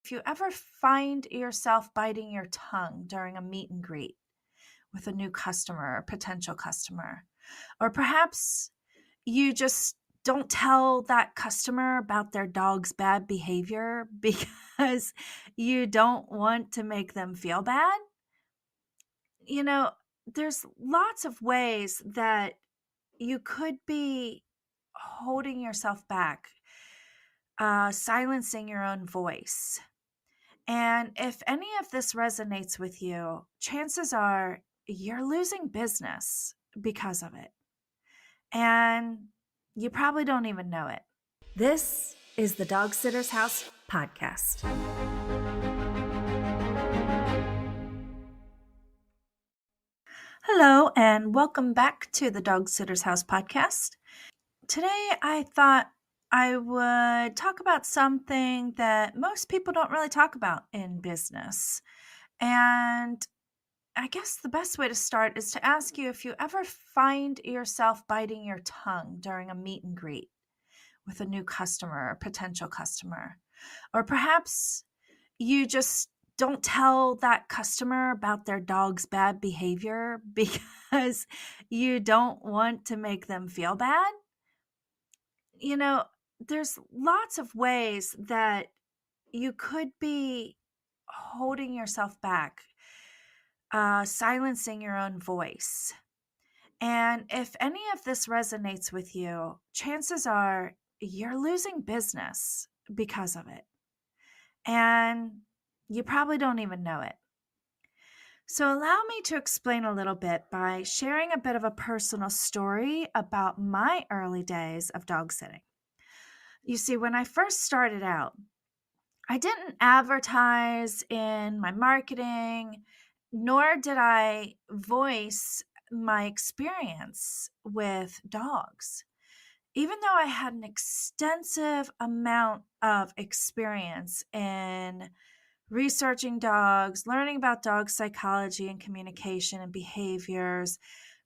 If you ever find yourself biting your tongue during a meet and greet with a new customer or potential customer, or perhaps you just don't tell that customer about their dog's bad behavior because you don't want to make them feel bad, you know, there's lots of ways that you could be holding yourself back, silencing your own voice. And if any of this resonates with you, chances are you're losing business because of it. And you probably don't even know it. This is the Dog Sitter's House podcast. Hello, and welcome back to the Dog Sitter's House podcast. Today, I thought I would talk about something that most people don't really talk about in business. And I guess the best way to start is to ask you if you ever find yourself biting your tongue during a meet and greet with a new customer or potential customer, or perhaps you just don't tell that customer about their dog's bad behavior because you don't want to make them feel bad. You know, there's lots of ways that you could be holding yourself back, silencing your own voice. And if any of this resonates with you, chances are you're losing business because of it. And you probably don't even know it. So, allow me to explain a little bit by sharing a bit of a personal story about my early days of dog sitting. You see, when I first started out, I didn't advertise in my marketing, nor did I voice my experience with dogs. Even though I had an extensive amount of experience in researching dogs, learning about dog psychology and communication and behaviors,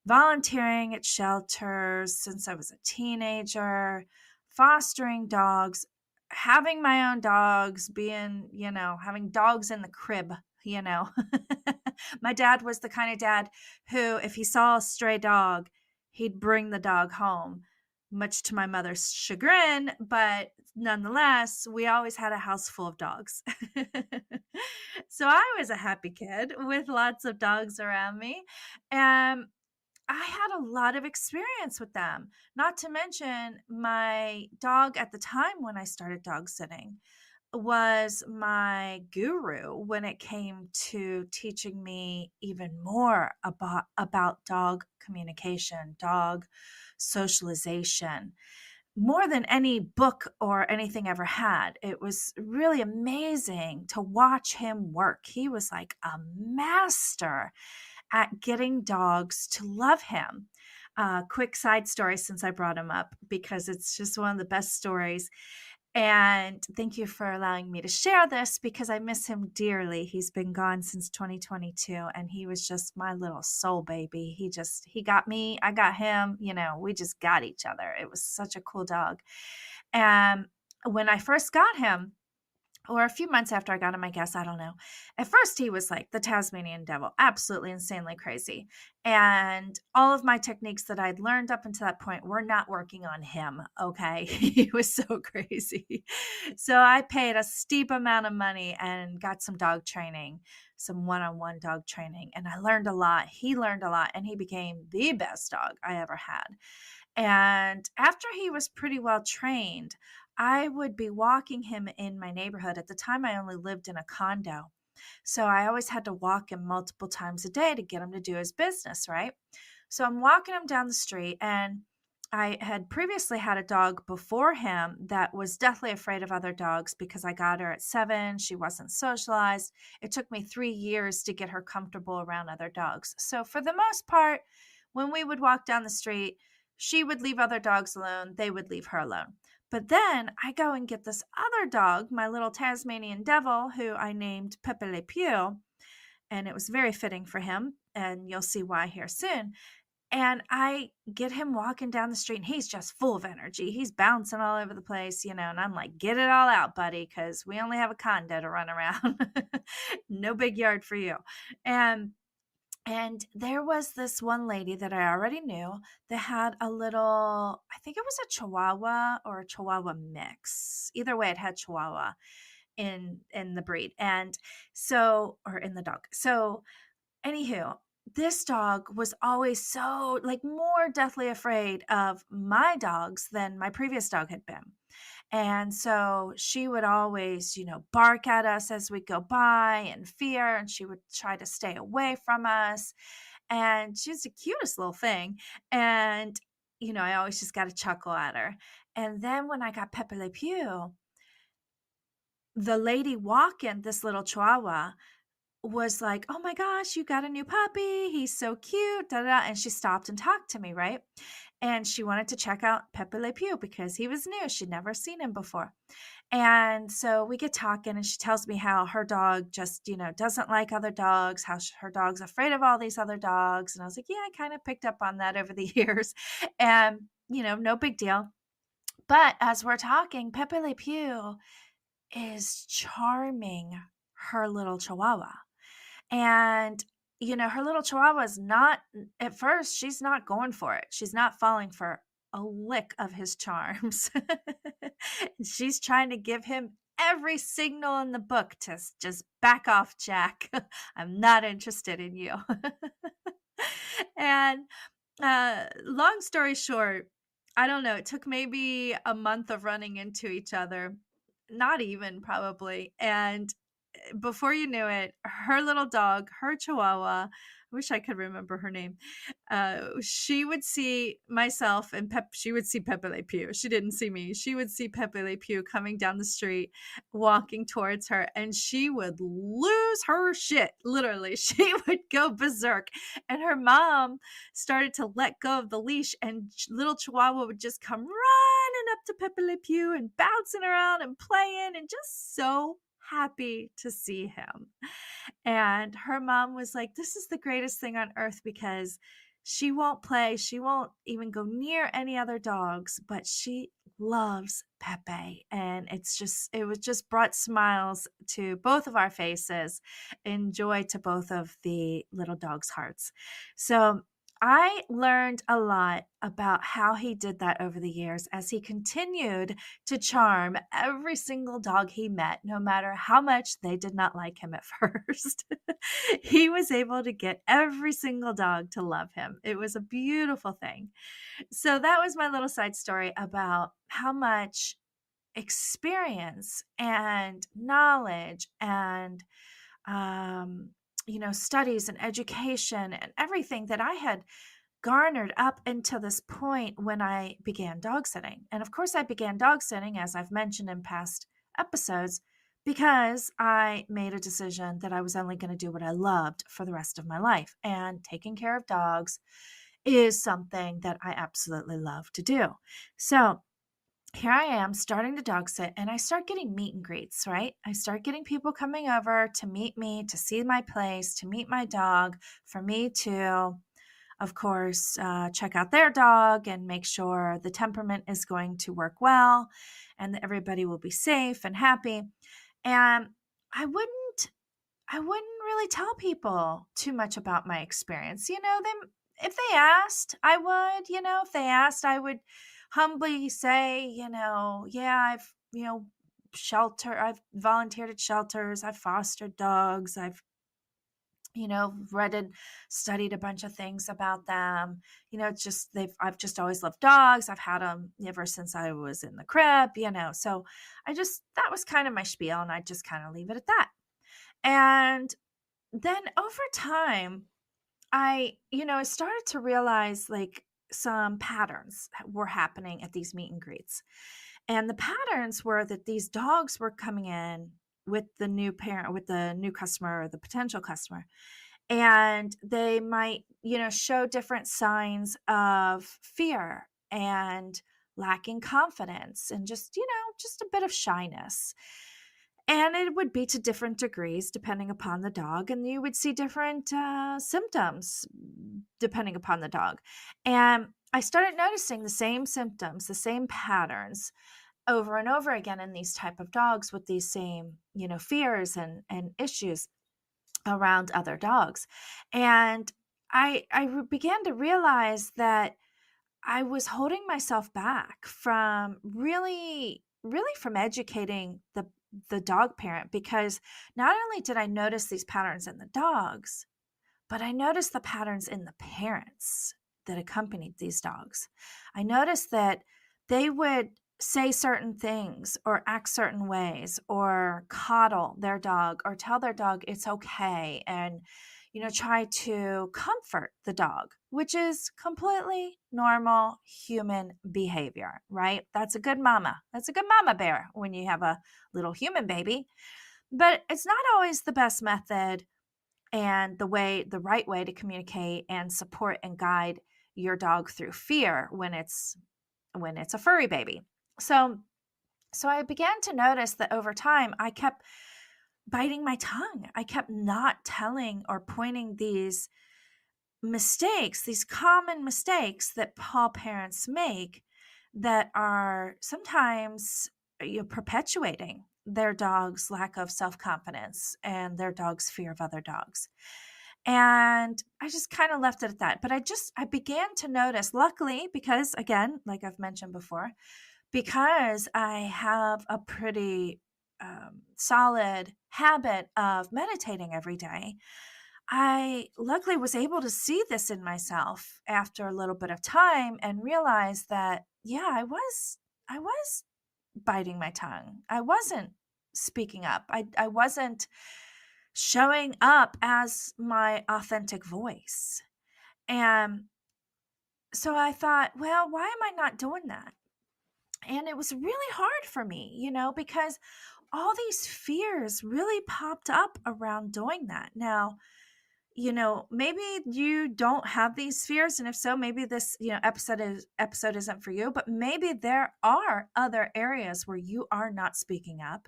volunteering at shelters since I was a teenager, fostering dogs, having my own dogs, having dogs in the crib, you know. My dad was the kind of dad who, if he saw a stray dog, he'd bring the dog home, much to my mother's chagrin, but nonetheless, we always had a house full of dogs. So I was a happy kid with lots of dogs around me. And I had a lot of experience with them, not to mention my dog at the time when I started dog sitting was my guru when it came to teaching me even more about dog communication, dog socialization, more than any book or anything ever had. It was really amazing to watch him work. He was like a master at getting dogs to love him. Quick side story since I brought him up, because it's just one of the best stories. And thank you for allowing me to share this because I miss him dearly. He's been gone since 2022 and he was just my little soul baby. He got me, I got him, we just got each other. It was such a cool dog. And when I first got him, or a few months after I got him, I guess, I don't know. At first, he was like the Tasmanian devil, absolutely insanely crazy. And all of my techniques that I'd learned up until that point were not working on him, okay? He was so crazy. So I paid a steep amount of money and got some dog training, some one-on-one dog training. And I learned a lot. He learned a lot, and he became the best dog I ever had. And after he was pretty well trained, I would be walking him in my neighborhood. At the time, I only lived in a condo. So I always had to walk him multiple times a day to get him to do his business, right? So I'm walking him down the street, and I had previously had a dog before him that was deathly afraid of other dogs because I got her at 7. She wasn't socialized. It took me 3 years to get her comfortable around other dogs. So for the most part, when we would walk down the street, she would leave other dogs alone. They would leave her alone. But then I go and get this other dog, my little Tasmanian devil, who I named Pepe Le Pew, and it was very fitting for him, and you'll see why here soon. And I get him walking down the street and he's just full of energy. He's bouncing all over the place, and I'm like, get it all out, buddy, because we only have a condo to run around. No big yard for you. And there was this one lady that I already knew that had a little, I think it was a Chihuahua or a Chihuahua mix. Either way, it had Chihuahua in the breed. And so, or in the dog. So anywho, this dog was always so, like, more deathly afraid of my dogs than my previous dog had been. And so she would always, bark at us as we go by in fear, and she would try to stay away from us. And she's the cutest little thing. And, I always just got to chuckle at her. And then when I got Pepe Le Pew, the lady walking this little Chihuahua was like, "Oh my gosh, you got a new puppy. He's so cute." Da, da, da. And she stopped and talked to me, right? And she wanted to check out Pepe Le Pew because he was new. She'd never seen him before. And so we get talking, and she tells me how her dog just, doesn't like other dogs, how her dog's afraid of all these other dogs. And I was like, yeah, I kind of picked up on that over the years. And, no big deal. But as we're talking, Pepe Le Pew is charming her little Chihuahua. And, her little Chihuahua is not, at first, she's not going for it. She's not falling for a lick of his charms. She's trying to give him every signal in the book to just back off, Jack. I'm not interested in you. And long story short, I don't know. It took maybe a month of running into each other, not even probably. And before you knew it, her little dog, her Chihuahua, I wish I could remember her name. She would see myself and she would see Pepe Le Pew. She didn't see me. She would see Pepe Le Pew coming down the street, walking towards her, and she would lose her shit. Literally, she would go berserk. And her mom started to let go of the leash, and little Chihuahua would just come running up to Pepe Le Pew and bouncing around and playing and just so happy to see him. And her mom was like, this is the greatest thing on earth because she won't play. She won't even go near any other dogs, but she loves Pepe. And it was just brought smiles to both of our faces and joy to both of the little dogs' hearts. So I learned a lot about how he did that over the years as he continued to charm every single dog he met, no matter how much they did not like him at first. He was able to get every single dog to love him. It was a beautiful thing. So that was my little side story about how much experience and knowledge and studies and education and everything that I had garnered up until this point when I began dog sitting. And of course, I began dog sitting, as I've mentioned in past episodes, because I made a decision that I was only going to do what I loved for the rest of my life. And taking care of dogs is something that I absolutely love to do. So here I am starting to dog sit, and I start getting meet and greets, right? I start getting people coming over to meet me, to see my place, to meet my dog, for me to, of course, check out their dog and make sure the temperament is going to work well and that everybody will be safe and happy. And I wouldn't really tell people too much about my experience. If they asked, I would, if they asked, I would humbly say, yeah, I've volunteered at shelters, I've fostered dogs, I've read and studied a bunch of things about them. I've just always loved dogs. I've had them ever since I was in the crib, so that was kind of my spiel, and I just kind of leave it at that. And then over time, I started to realize like some patterns were happening at these meet and greets. And the patterns were that these dogs were coming in with the new parent, with the new customer or the potential customer, and they might, show different signs of fear and lacking confidence and just a bit of shyness. And it would be to different degrees depending upon the dog. And you would see different symptoms depending upon the dog. And I started noticing the same symptoms, the same patterns over and over again in these type of dogs with these same, fears and issues around other dogs. And I began to realize that I was holding myself back from really from educating the dog parent, because not only did I notice these patterns in the dogs, but I noticed the patterns in the parents that accompanied these dogs. I noticed that they would say certain things or act certain ways or coddle their dog or tell their dog it's okay, and try to comfort the dog, which is completely normal human behavior, right? That's a good mama. That's a good mama bear when you have a little human baby. But it's not always the best method and the right way to communicate and support and guide your dog through fear when it's a furry baby. So I began to notice that over time I kept biting my tongue. I kept not telling or pointing these mistakes, these common mistakes that paw parents make, that are sometimes perpetuating their dog's lack of self-confidence and their dog's fear of other dogs. And I just kind of left it at that. But I began to notice, luckily, because again, like I've mentioned before, because I have a pretty solid habit of meditating every day, I luckily was able to see this in myself after a little bit of time and realize that, yeah, I was biting my tongue. I wasn't speaking up. I wasn't showing up as my authentic voice. And so I thought, well, why am I not doing that? And it was really hard for me, because all these fears really popped up around doing that. Now, maybe you don't have these fears, and if so, maybe this, episode isn't for you, but maybe there are other areas where you are not speaking up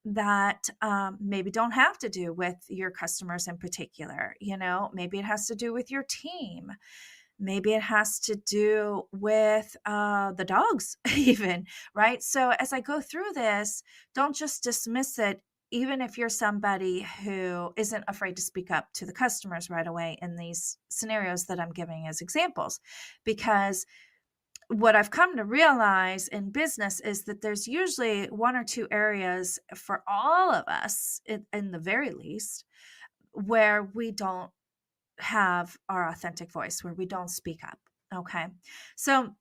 that maybe don't have to do with your customers in particular. Maybe it has to do with your team. Maybe it has to do with the dogs, even, right? So as I go through this, don't just dismiss it, even if you're somebody who isn't afraid to speak up to the customers right away in these scenarios that I'm giving as examples. Because what I've come to realize in business is that there's usually one or two areas for all of us, in the very least, where we don't have our authentic voice, where we don't speak up. Okay. So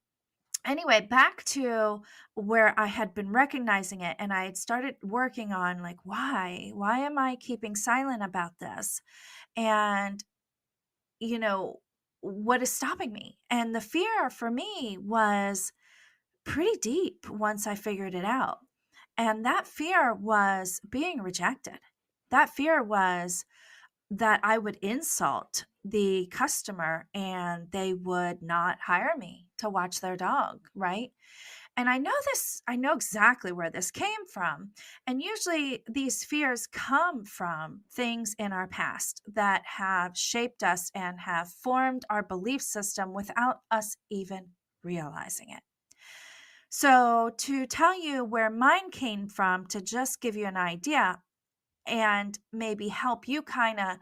anyway, back to where I had been recognizing it, and I had started working on, like, why am I keeping silent about this? And, what is stopping me? And the fear for me was pretty deep once I figured it out. And that fear was being rejected. That fear was that I would insult the customer and they would not hire me to watch their dog, right? And I know exactly where this came from. And usually these fears come from things in our past that have shaped us and have formed our belief system without us even realizing it. So, to tell you where mine came from, to just give you an idea and maybe help you kind of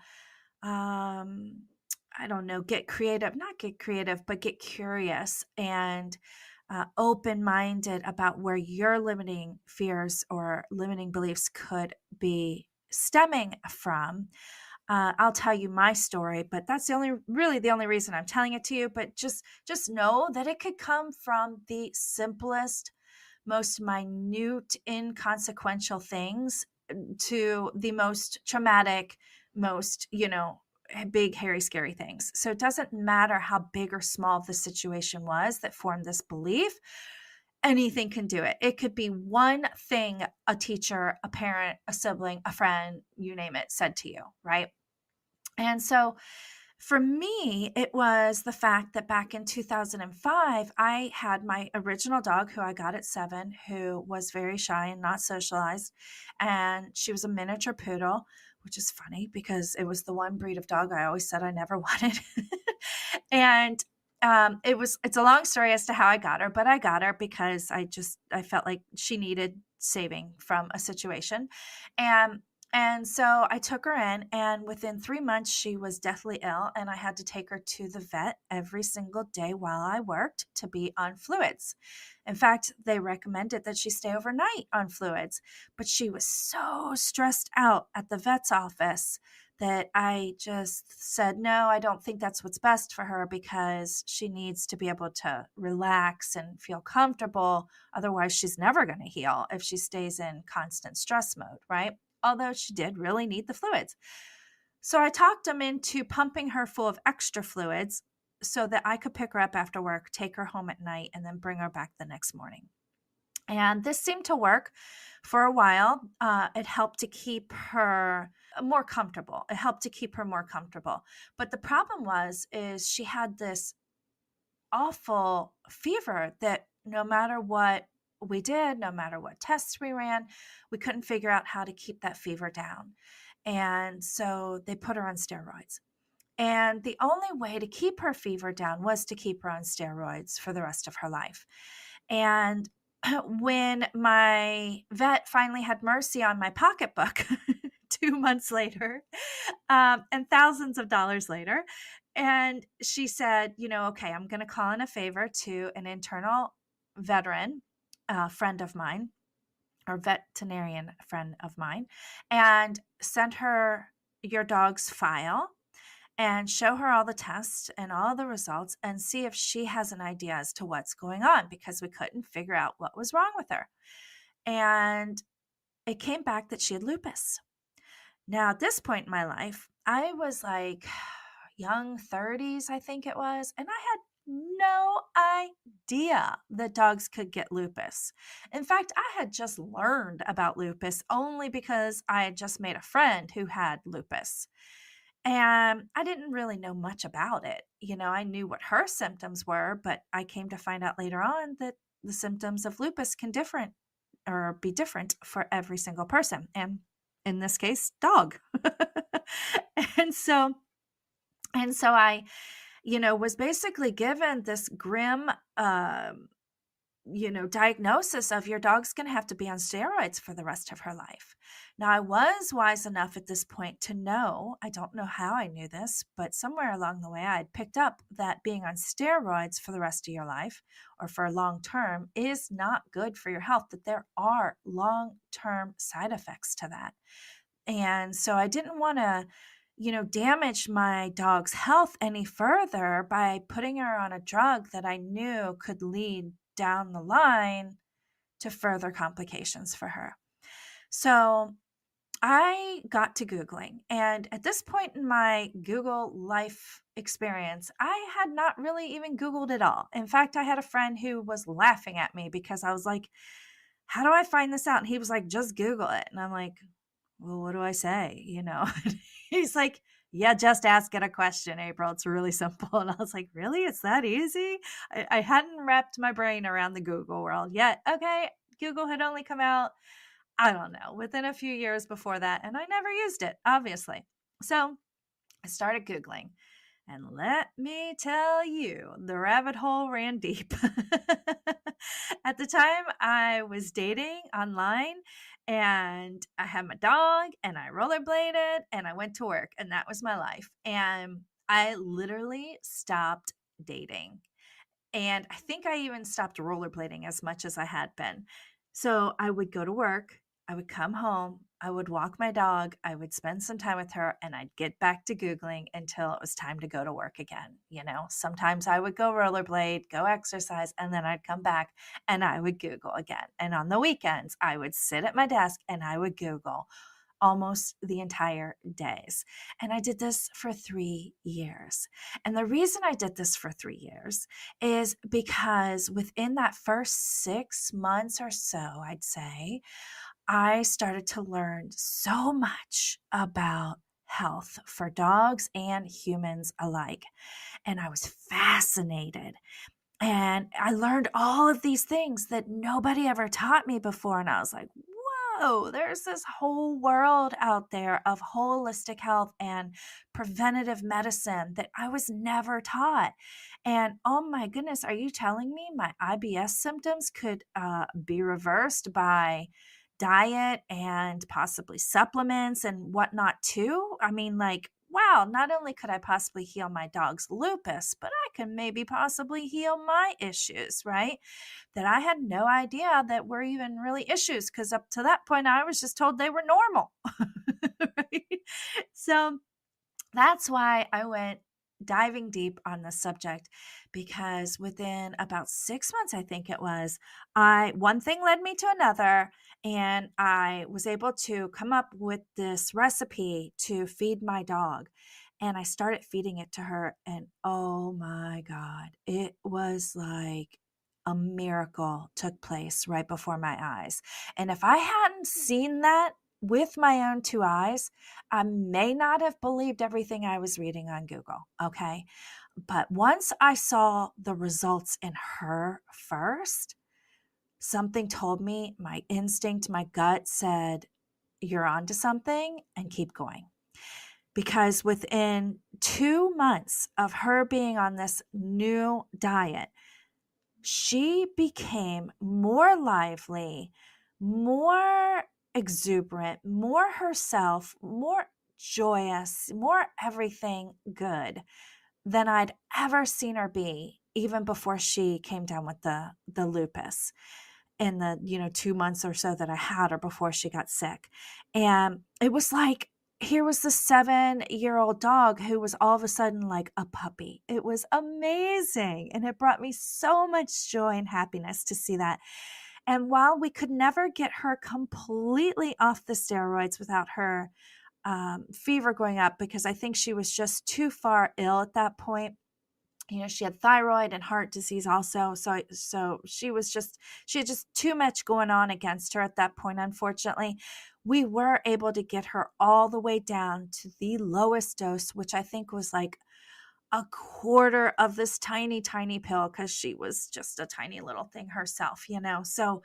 I don't know, not get creative, but get curious and open minded about where your limiting fears or limiting beliefs could be stemming from. I'll tell you my story, but that's really the only reason I'm telling it to you. But just know that it could come from the simplest, most minute, inconsequential things to the most traumatic, most, big, hairy, scary things. So it doesn't matter how big or small the situation was that formed this belief. Anything can do it. It could be one thing a teacher, a parent, a sibling, a friend, you name it, said to you, right? And so For me, it was the fact that back in 2005, I had my original dog who I got at 7, who was very shy and not socialized. And she was a miniature poodle, which is funny because it was the one breed of dog I always said I never wanted. And it's a long story as to how I got her, but I got her because I felt like she needed saving from a situation. And and so I took her in, and within 3 months, she was deathly ill, and I had to take her to the vet every single day while I worked to be on fluids. In fact, they recommended that she stay overnight on fluids, but she was so stressed out at the vet's office that I just said, no, I don't think that's what's best for her because she needs to be able to relax and feel comfortable. Otherwise, she's never going to heal if she stays in constant stress mode, right? Although she did really need the fluids. So I talked him into pumping her full of extra fluids so that I could pick her up after work, take her home at night, and then bring her back the next morning. And this seemed to work for a while. It helped to keep her more comfortable. It helped to keep her more comfortable. But the problem is she had this awful fever that no matter what we did, no matter what tests we ran, we couldn't figure out how to keep that fever down. And so they put her on steroids. And the only way to keep her fever down was to keep her on steroids for the rest of her life. And when my vet finally had mercy on my pocketbook 2 months later, and thousands of dollars later, and she said, okay, I'm going to call in a favor to an internal veteran friend of mine, or veterinarian friend of mine, and send her your dog's file and show her all the tests and all the results and see if she has an idea as to what's going on, because we couldn't figure out what was wrong with her. And it came back that she had lupus. Now, at this point in my life, I was like young 30s, I think it was, and I had no idea that dogs could get lupus. In fact, I had just learned about lupus only because I had just made a friend who had lupus. And I didn't really know much about it. I knew what her symptoms were, but I came to find out later on that the symptoms of lupus can be different for every single person. And in this case, dog. and so and so I, was basically given this grim diagnosis of your dog's going to have to be on steroids for the rest of her life. Now, I was wise enough at this point to know, I don't know how I knew this, but somewhere along the way, I'd picked up that being on steroids for the rest of your life or for long term is not good for your health, that there are long-term side effects to that. And so I didn't want to damage my dog's health any further by putting her on a drug that I knew could lead down the line to further complications for her. So I got to Googling. And at this point in my Google life experience, I had not really even Googled at all. In fact, I had a friend who was laughing at me because I was like, how do I find this out? And he was like, just Google it. And I'm like, well, what do I say? He's like, yeah, just ask it a question, April. It's really simple. And I was like, really? It's that easy? I hadn't wrapped my brain around the Google world yet. Okay. Google had only come out, I don't know, within a few years before that. And I never used it, obviously. So I started Googling. And let me tell you, the rabbit hole ran deep. At the time, I was dating online, and I had my dog, and I rollerbladed, and I went to work, and that was my life. And I literally stopped dating. And I think I even stopped rollerblading as much as I had been. So I would go to work, I would come home, I would walk my dog, I would spend some time with her, and I'd get back to Googling until it was time to go to work again. Sometimes I would go rollerblade, go exercise, and then I'd come back and I would Google again. And on the weekends, I would sit at my desk and I would Google almost the entire days. And I did this for 3 years. And the reason I did this for 3 years is because within that first 6 months or so, I'd say, I started to learn so much about health for dogs and humans alike. And I was fascinated. And I learned all of these things that nobody ever taught me before. And I was like, whoa, there's this whole world out there of holistic health and preventative medicine that I was never taught. And oh my goodness, are you telling me my IBS symptoms could be reversed by diet and possibly supplements and whatnot too? I mean, like, wow, not only could I possibly heal my dog's lupus, but I can maybe possibly heal my issues, right? That I had no idea that were even really issues, because up to that point, I was just told they were normal. Right? So that's why I went diving deep on this subject, because within about 6 months, I think it was, one thing led me to another, and I was able to come up with this recipe to feed my dog. And I started feeding it to her, and oh my God, it was like a miracle took place right before my eyes. And if I hadn't seen that with my own two eyes, I may not have believed everything I was reading on Google, okay? But once I saw the results in her first, something told me, my instinct, my gut said, you're onto something, and keep going. Because within 2 months of her being on this new diet, she became more lively, more exuberant, more herself, more joyous, more everything good than I'd ever seen her be, even before she came down with the lupus in the 2 months or so that I had her before she got sick. And it was like, here was the 7-year-old dog who was all of a sudden like a puppy. It was amazing. And it brought me so much joy and happiness to see that. And while we could never get her completely off the steroids without her fever going up, because I think she was just too far ill at that point. She had thyroid and heart disease also. So she had just too much going on against her at that point. Unfortunately, we were able to get her all the way down to the lowest dose, which I think was like a quarter of this tiny, tiny pill, because she was just a tiny little thing herself, So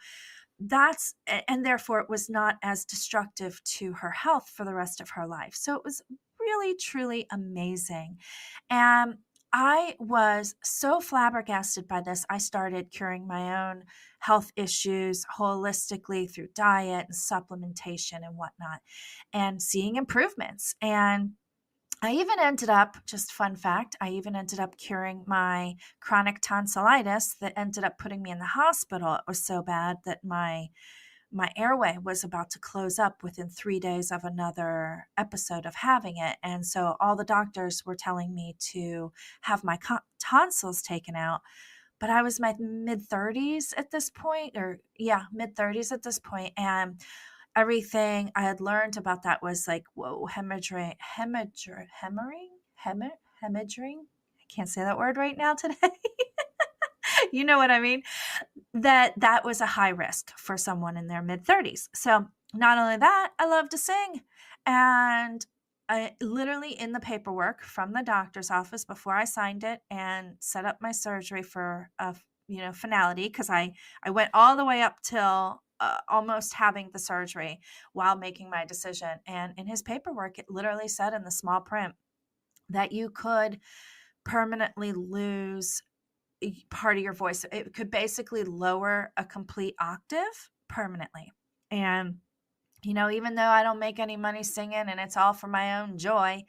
and therefore it was not as destructive to her health for the rest of her life. So it was really, truly amazing. And I was so flabbergasted by this. I started curing my own health issues holistically through diet and supplementation and whatnot, and seeing improvements. And I even ended up, just fun fact, I even ended up curing my chronic tonsillitis that ended up putting me in the hospital. It was so bad that my airway was about to close up within 3 days of another episode of having it. And so all the doctors were telling me to have my tonsils taken out. But I was my mid-30s at this point, mid-30s at this point. And everything I had learned about that was like, whoa, hemorrhaging. I can't say that word right now today. You know what I mean? That was a high risk for someone in their mid-30s. So not only that, I love to sing. And I literally, in the paperwork from the doctor's office before I signed it and set up my surgery for a finality, because I went all the way up till almost having the surgery while making my decision. And in his paperwork, it literally said in the small print that you could permanently lose part of your voice. It could basically lower a complete octave permanently. And, even though I don't make any money singing and it's all for my own joy,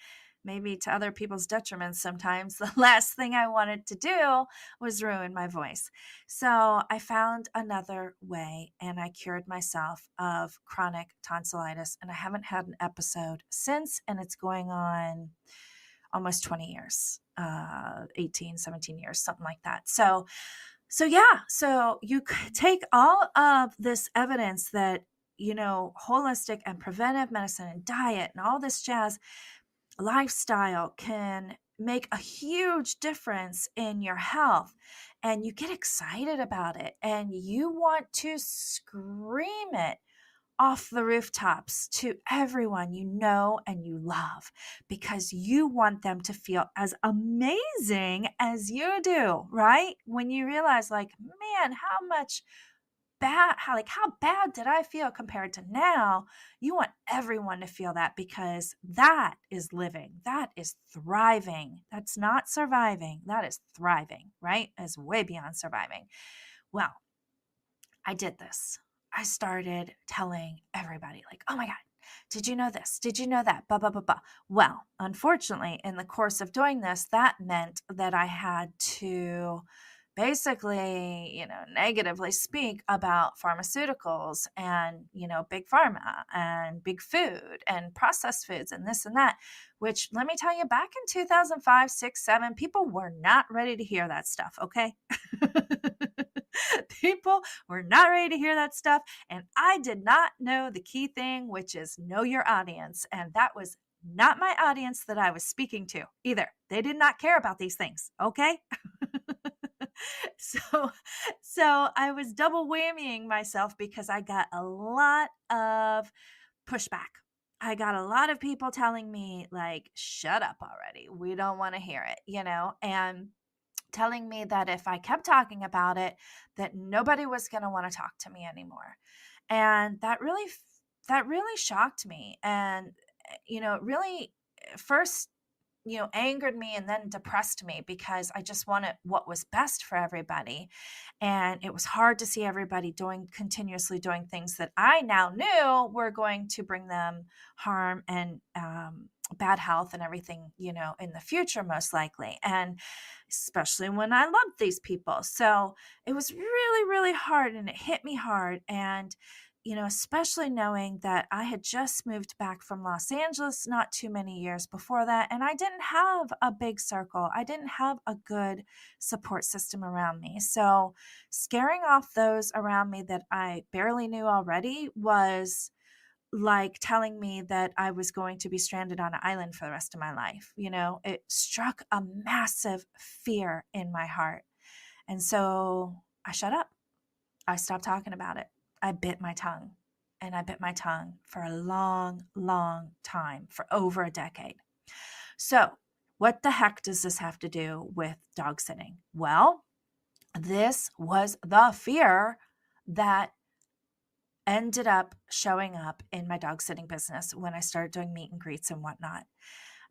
maybe to other people's detriment sometimes, the last thing I wanted to do was ruin my voice. So I found another way, and I cured myself of chronic tonsillitis, and I haven't had an episode since, and it's going on almost 20 years, 18, 17 years, something like that. So you take all of this evidence that, holistic and preventive medicine and diet and all this jazz, lifestyle can make a huge difference in your health, and you get excited about it and you want to scream it off the rooftops to everyone you know and you love, because you want them to feel as amazing as you do, right? When you realize, like, man, how bad did I feel compared to now? You want everyone to feel that, because that is living. That is thriving. That's not surviving. That is thriving, right? It's way beyond surviving. Well, I did this. I started telling everybody, like, oh my God, did you know this? Did you know that? Blah, blah, blah, blah. Well, unfortunately, in the course of doing this, that meant that I had to basically, negatively speak about pharmaceuticals and, big pharma and big food and processed foods and this and that, which, let me tell you, back in 2005, 6, 7, people were not ready to hear that stuff. Okay. People were not ready to hear that stuff. And I did not know the key thing, which is know your audience. And that was not my audience that I was speaking to either. They did not care about these things. Okay. So, so I was double whammying myself, because I got a lot of pushback. I got a lot of people telling me, like, shut up already. We don't want to hear it, and telling me that if I kept talking about it, that nobody was going to want to talk to me anymore. And that really shocked me. And, it really first, angered me and then depressed me, because I just wanted what was best for everybody. And it was hard to see everybody continuously doing things that I now knew were going to bring them harm and bad health and everything, in the future, most likely. And especially when I loved these people. So it was really, really hard, and it hit me hard. And especially knowing that I had just moved back from Los Angeles not too many years before that, and I didn't have a big circle. I didn't have a good support system around me. So scaring off those around me that I barely knew already was like telling me that I was going to be stranded on an island for the rest of my life. It struck a massive fear in my heart. And so I shut up. I stopped talking about it. I bit my tongue, and I bit my tongue for a long, long time, for over a decade. So what the heck does this have to do with dog sitting? Well, this was the fear that ended up showing up in my dog sitting business when I started doing meet and greets and whatnot,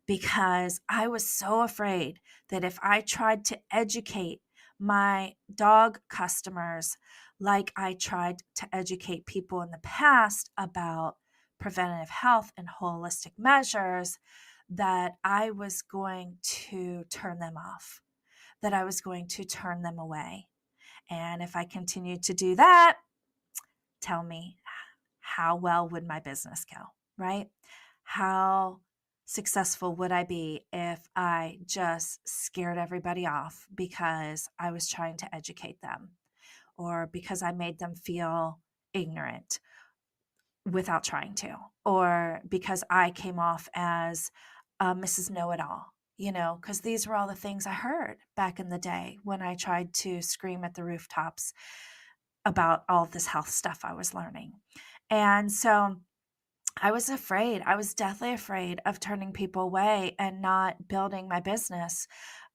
because I was so afraid that if I tried to educate my dog customers like I tried to educate people in the past about preventative health and holistic measures, that I was going to turn them off, that I was going to turn them away. And if I continued to do that, tell me, how well would my business go, right? How successful would I be if I just scared everybody off because I was trying to educate them, or because I made them feel ignorant without trying to, or because I came off as Mrs. Know-it-all, because these were all the things I heard back in the day when I tried to scream at the rooftops about all this health stuff I was learning. And so I was afraid. I was deathly afraid of turning people away and not building my business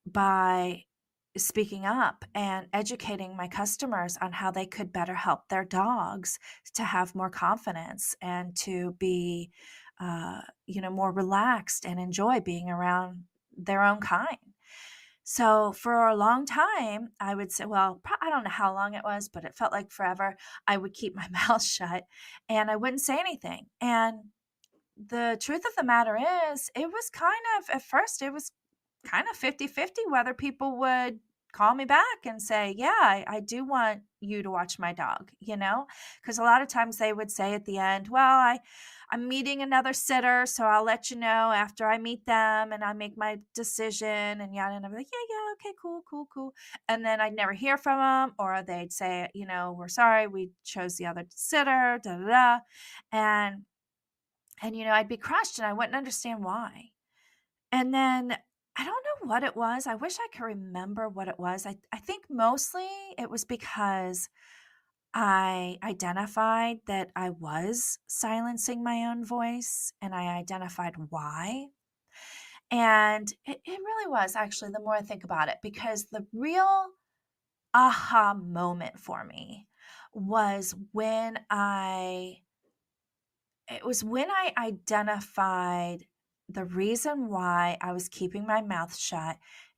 by speaking up and educating my customers on how they could better help their dogs to have more confidence and to be, more relaxed and enjoy being around their own kind. So for a long time, I would say, well, I don't know how long it was, but it felt like forever. I would keep my mouth shut and I wouldn't say anything. And the truth of the matter is, it was at first, it was kind of 50-50 whether people would call me back and say, yeah, I do want you to watch my dog, because a lot of times they would say at the end, well, I'm meeting another sitter, so I'll let you know after I meet them and I make my decision and yada. And I'd be like, yeah, okay, cool. And then I'd never hear from them, or they'd say, we're sorry, we chose the other sitter, da da da. And I'd be crushed and I wouldn't understand why. And then I don't know what it was. I wish I could remember what it was. I think mostly it was because I identified that I was silencing my own voice, and I identified why. And it really was actually, the more I think about it, because the real aha moment for me was when I identified the reason why I was keeping my mouth shut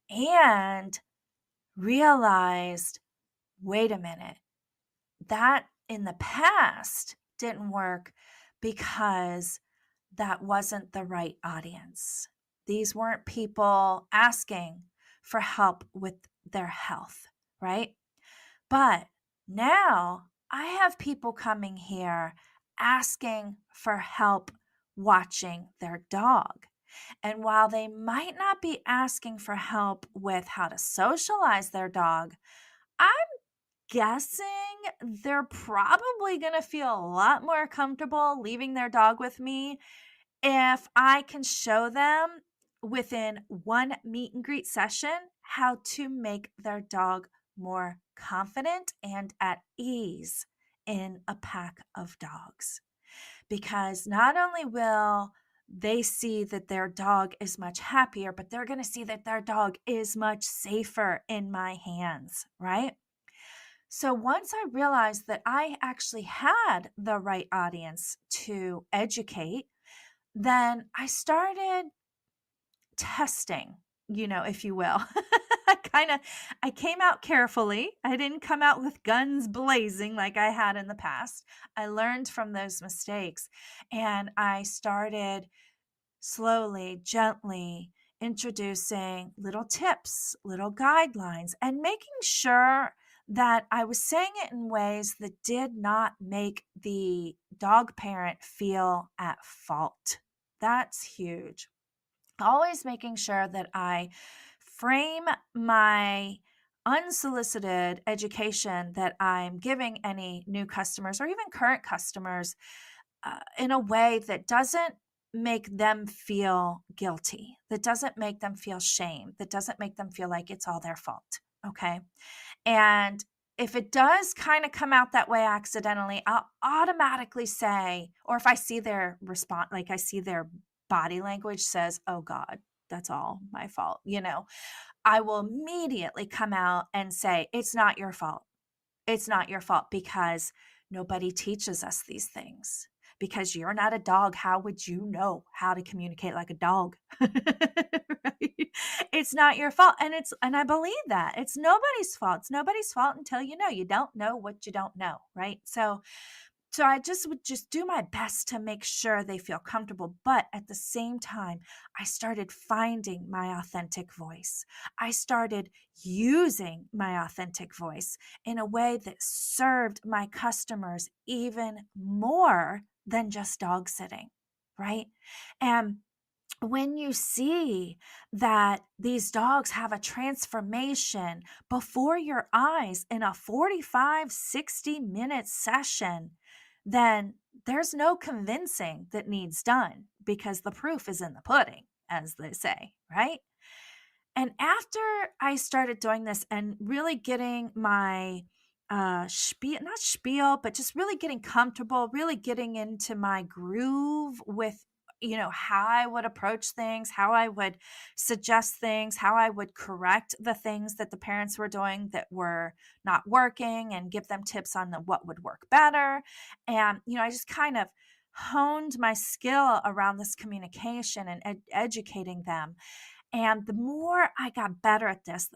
and realized, wait a minute, that in the past didn't work because that wasn't the right audience. These weren't people asking for help with their health, right? But now I have people coming here asking for help watching their dog. And while they might not be asking for help with how to socialize their dog, I'm guessing they're probably going to feel a lot more comfortable leaving their dog with me if I can show them within one meet and greet session how to make their dog more confident and at ease in a pack of dogs. Because not only will they see that their dog is much happier, but they're going to see that their dog is much safer in my hands, right? So once I realized that I actually had the right audience to educate, then I started testing, if you will. I came out carefully. I didn't come out with guns blazing like I had in the past. I learned from those mistakes, and I started slowly, gently introducing little tips, little guidelines, and making sure that I was saying it in ways that did not make the dog parent feel at fault. That's huge. Always making sure that I frame my unsolicited education that I'm giving any new customers or even current customers in a way that doesn't make them feel guilty, that doesn't make them feel shame, that doesn't make them feel like it's all their fault. Okay. And if it does kind of come out that way accidentally, I'll automatically say, or if I see their response, like I see their body language says, oh God, that's all my fault, I will immediately come out and say, it's not your fault. It's not your fault because nobody teaches us these things. Because you're not a dog, how would you know how to communicate like a dog? Right? It's not your fault. And I believe that. It's nobody's fault. It's nobody's fault until you don't know what you don't know, right? So I just would just do my best to make sure they feel comfortable. But at the same time, I started finding my authentic voice. I started using my authentic voice in a way that served my customers even more than just dog sitting, right? And when you see that these dogs have a transformation before your eyes in a 45, 60-minute session, then there's no convincing that needs done because the proof is in the pudding, as they say, right? And after I started doing this and really getting my not spiel, but just really getting comfortable, really getting into my groove with, how I would approach things, how I would suggest things, how I would correct the things that the parents were doing that were not working and give them tips on what would work better. And, I just kind of honed my skill around this communication and educating them. And the more I got better at this,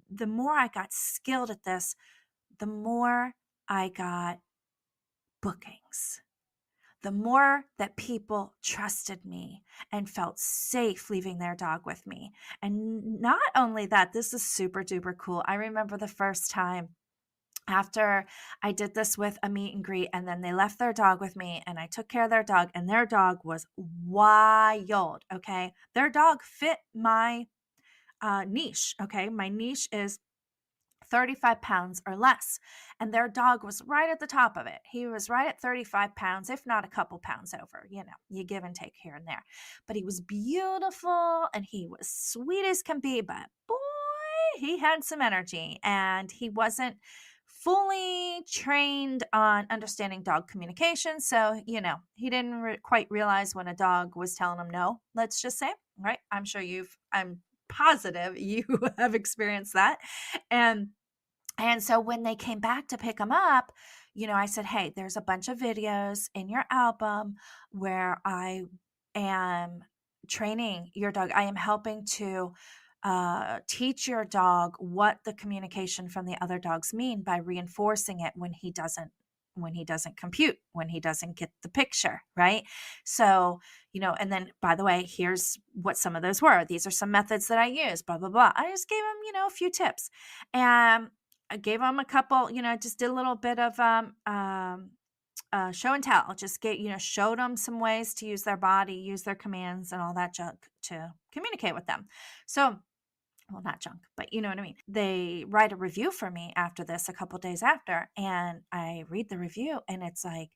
the more I got skilled at this, the more I got bookings, the more that people trusted me and felt safe leaving their dog with me. And not only that, this is super duper cool. I remember the first time after I did this with a meet and greet, and then they left their dog with me, and I took care of their dog, and their dog was wild. Okay. Their dog fit my niche. Okay. My niche is 35 pounds or less. And their dog was right at the top of it. He was right at 35 pounds, if not a couple pounds over. You give and take here and there. But he was beautiful and he was sweet as can be. But boy, he had some energy and he wasn't fully trained on understanding dog communication. So, he didn't quite realize when a dog was telling him no, let's just say, right? I'm positive you have experienced that. And so when they came back to pick him up, I said, hey, there's a bunch of videos in your album where I am training your dog. I am helping to teach your dog what the communication from the other dogs mean by reinforcing it when he doesn't compute, when he doesn't get the picture, right? So, and then, by the way, here's what some of those were. These are some methods that I use, blah, blah, blah. I just gave him, a few tips. And I gave him a couple, just did a little bit of show and tell. Just showed them some ways to use their body, use their commands and all that junk to communicate with them. So, well, not junk, but you know what I mean. They write a review for me after this, a couple days after, and I read the review and it's like,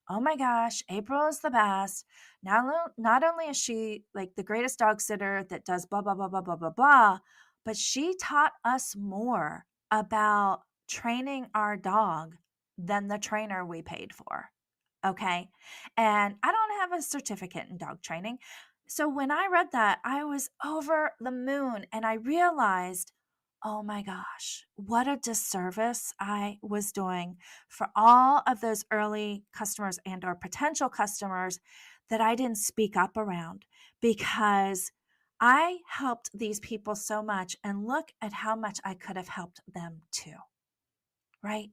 oh my gosh, April is the best. Now, not only is she like the greatest dog sitter that does blah, blah, blah, blah, blah, blah, blah, but she taught us more about training our dog than the trainer we paid for. Okay. And I don't have a certificate in dog training. So when I read that, I was over the moon and I realized, oh my gosh, what a disservice I was doing for all of those early customers and or potential customers that I didn't speak up around, because I helped these people so much, and look at how much I could have helped them too. Right?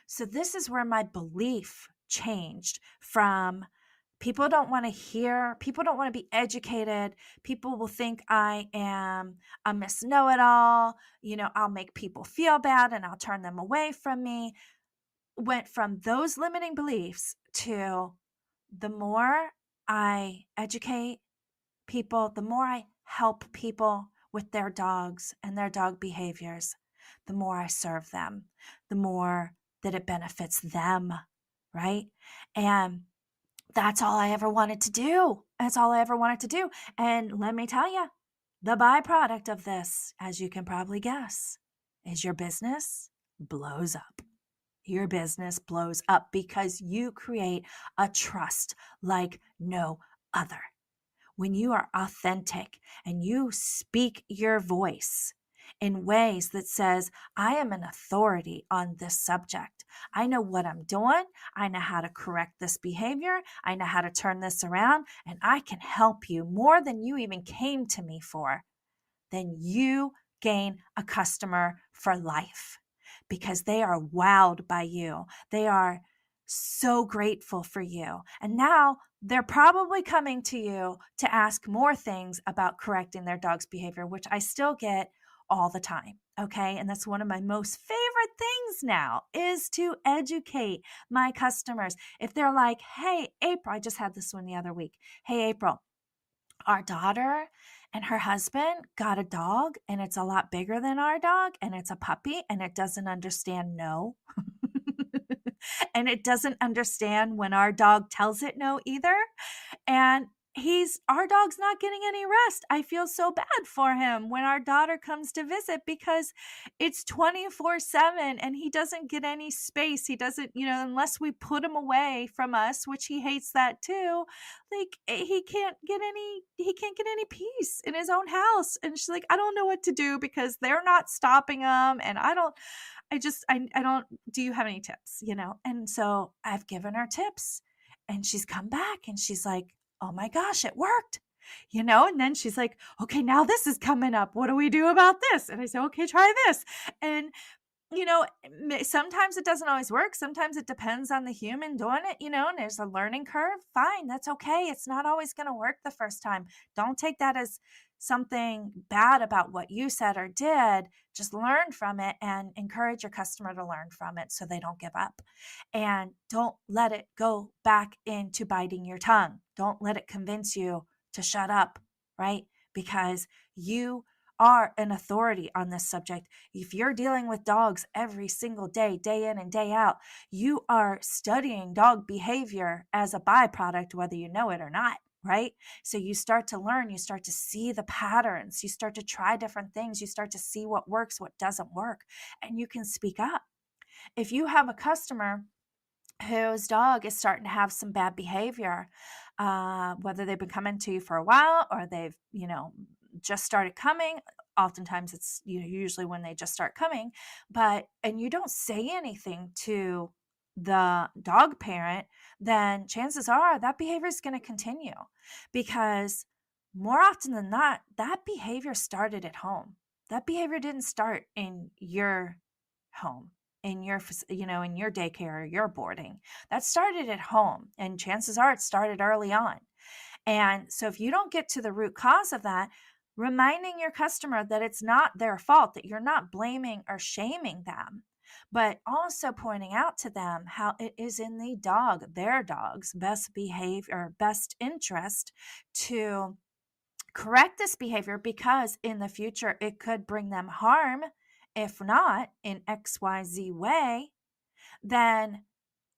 So this is where my belief changed from people don't want to be educated. People will think I am a Miss Know-it-all. I'll make people feel bad and I'll turn them away from me. Went from those limiting beliefs to the more I educate people, the more I help people with their dogs and their dog behaviors, the more I serve them, the more that it benefits them, right? And that's all I ever wanted to do. That's all I ever wanted to do. And let me tell you, the byproduct of this, as you can probably guess, is your business blows up. Your business blows up because you create a trust like no other. When you are authentic and you speak your voice in ways that says, I am an authority on this subject. I know what I'm doing. I know how to correct this behavior. I know how to turn this around, and I can help you more than you even came to me for. Then you gain a customer for life, because they are wowed by you. They are so grateful for you. And now they're probably coming to you to ask more things about correcting their dog's behavior, which I still get all the time. Okay. And that's one of my most favorite things now, is to educate my customers. If they're like, hey, April, I just had this one the other week. Hey, April, our daughter and her husband got a dog, and it's a lot bigger than our dog, and it's a puppy, and it doesn't understand no. And it doesn't understand when our dog tells it no either. And our dog's not getting any rest. I feel so bad for him when our daughter comes to visit, because it's 24/7 and he doesn't get any space. He doesn't, unless we put him away from us, which he hates that too. Like he can't get any peace in his own house. And she's like, I don't know what to do because they're not stopping him. And I don't, do you have any tips? And so I've given her tips, and she's come back and she's like, oh my gosh, it worked, and then she's like, okay, now this is coming up. What do we do about this? And I say, okay, try this. And, sometimes it doesn't always work. Sometimes it depends on the human doing it, and there's a learning curve. Fine. That's okay. It's not always going to work the first time. Don't take that as something bad about what you said or did. Just learn from it and encourage your customer to learn from it so they don't give up. And don't let it go back into biting your tongue. Don't let it convince you to shut up, right? Because you are an authority on this subject. If you're dealing with dogs every single day, day in and day out, you are studying dog behavior as a byproduct, whether you know it or not. Right? So you start to learn, you start to see the patterns, you start to try different things, you start to see what works, what doesn't work, and you can speak up. If you have a customer whose dog is starting to have some bad behavior, whether they've been coming to you for a while or they've, just started coming. Oftentimes it's usually when they just start coming, and you don't say anything to the dog parent, then chances are that behavior is going to continue, because more often than not, that behavior started at home. That behavior didn't start in your home, in your in your daycare or your boarding. That started at home, and chances are it started early on. And so if you don't get to the root cause of that, reminding your customer that it's not their fault, that you're not blaming or shaming them, but also pointing out to them how it is in their dog's best behavior or best interest to correct this behavior, because in the future it could bring them harm. If not in XYZ way, then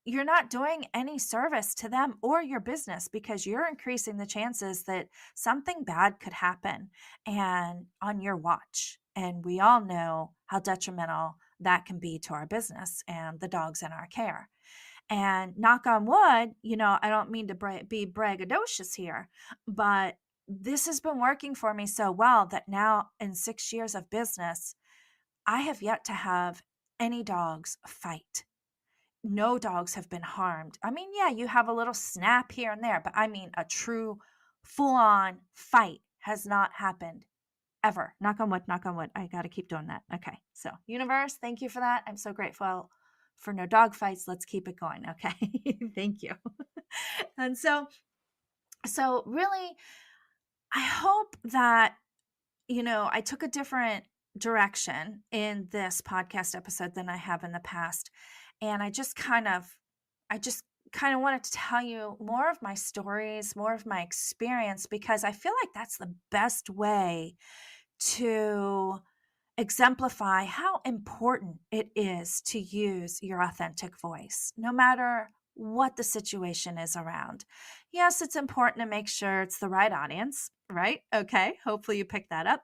you're not doing any service to them or your business, because you're increasing the chances that something bad could happen and on your watch. And we all know how detrimental that can be to our business and the dogs in our care. And knock on wood, I don't mean to be braggadocious here, but this has been working for me so well that now in 6 years of business, I have yet to have any dogs fight. No dogs have been harmed. I mean, yeah, you have a little snap here and there, but I mean, a true full on fight has not happened ever. Knock on wood, knock on wood. I got to keep doing that. Okay. So, universe, thank you for that. I'm so grateful for no dog fights. Let's keep it going. Okay. Thank you. And so really, I hope that, I took a different direction in this podcast episode than I have in the past. And I just kind of wanted to tell you more of my stories, more of my experience, because I feel like that's the best way to exemplify how important it is to use your authentic voice, no matter what the situation is around. Yes, it's important to make sure it's the right audience, right? Okay, hopefully you picked that up.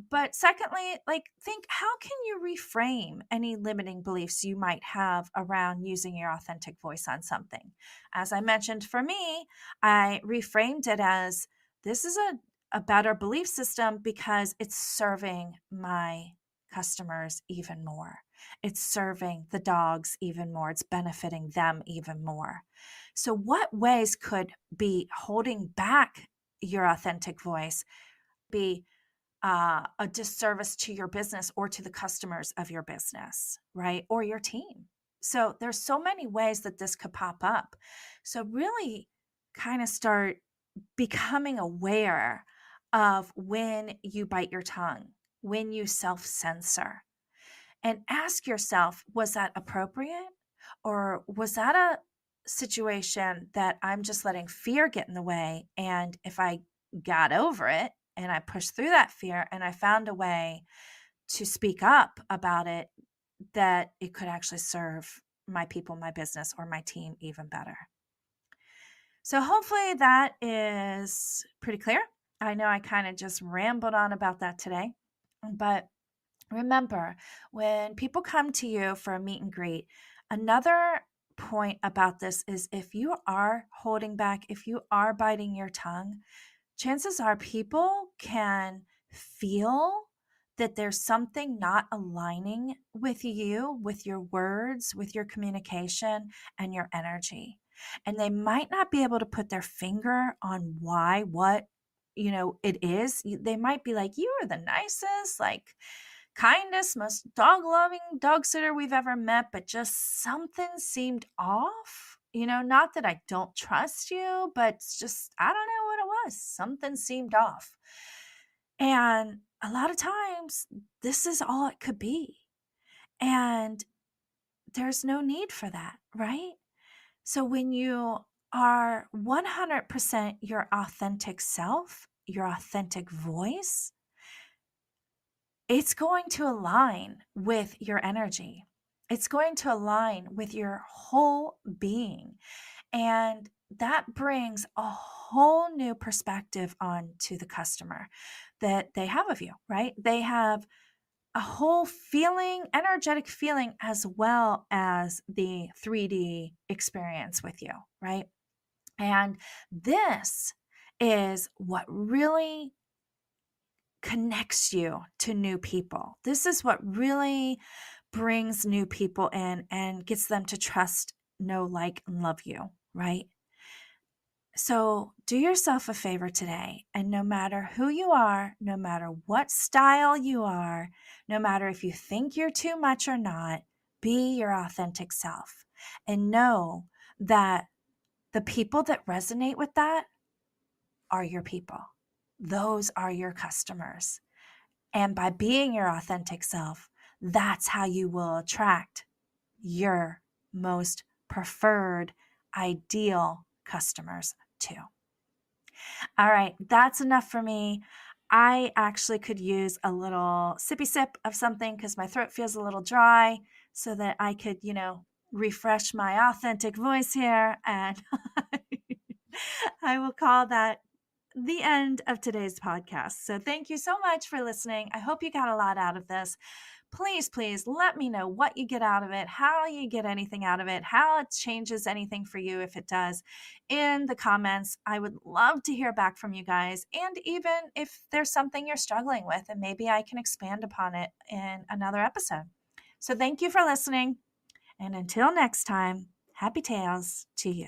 But secondly, think, how can you reframe any limiting beliefs you might have around using your authentic voice on something? As I mentioned, for me, I reframed it as, this is a better belief system because it's serving my customers even more. It's serving the dogs even more. It's benefiting them even more. So what ways could be holding back your authentic voice be a disservice to your business or to the customers of your business, right? Or your team. So there's so many ways that this could pop up. So really kind of start becoming aware of when you bite your tongue, when you self-censor, and ask yourself, was that appropriate? Or was that a situation that I'm just letting fear get in the way? And if I got over it and I pushed through that fear and I found a way to speak up about it, that it could actually serve my people, my business, or my team even better. So hopefully that is pretty clear. I know I kind of just rambled on about that today, but remember, when people come to you for a meet and greet, another point about this is, if you are holding back, if you are biting your tongue, chances are people can feel that there's something not aligning with you, with your words, with your communication, and your energy. And they might not be able to put their finger on what it is. They might be like, you are the nicest, kindest, most dog loving dog sitter we've ever met, but just something seemed off. Not that I don't trust you, but it's just, I don't know what it was. Something seemed off. And a lot of times, this is all it could be. And there's no need for that, right? So when you are 100% your authentic self, your authentic voice, it's going to align with your energy. It's going to align with your whole being. And that brings a whole new perspective on to the customer that they have of you, right? They have a whole feeling, energetic feeling, as well as the 3D experience with you, right? And this is what really connects you to new people. This is what really brings new people in and gets them to trust, know, like, and love you, right? So do yourself a favor today, and no matter who you are, no matter what style you are, no matter if you think you're too much or not, be your authentic self and know that the people that resonate with that are your people. Those are your customers. And by being your authentic self, that's how you will attract your most preferred, ideal customers too. All right, that's enough for me. I actually could use a little sippy sip of something because my throat feels a little dry so that I could, refresh my authentic voice here. And I will call that the end of today's podcast. So thank you so much for listening. I hope you got a lot out of this. Please, please let me know what you get out of it, how you get anything out of it, how it changes anything for you if it does in the comments. I would love to hear back from you guys. And even if there's something you're struggling with, and maybe I can expand upon it in another episode. So thank you for listening. And until next time, happy tales to you.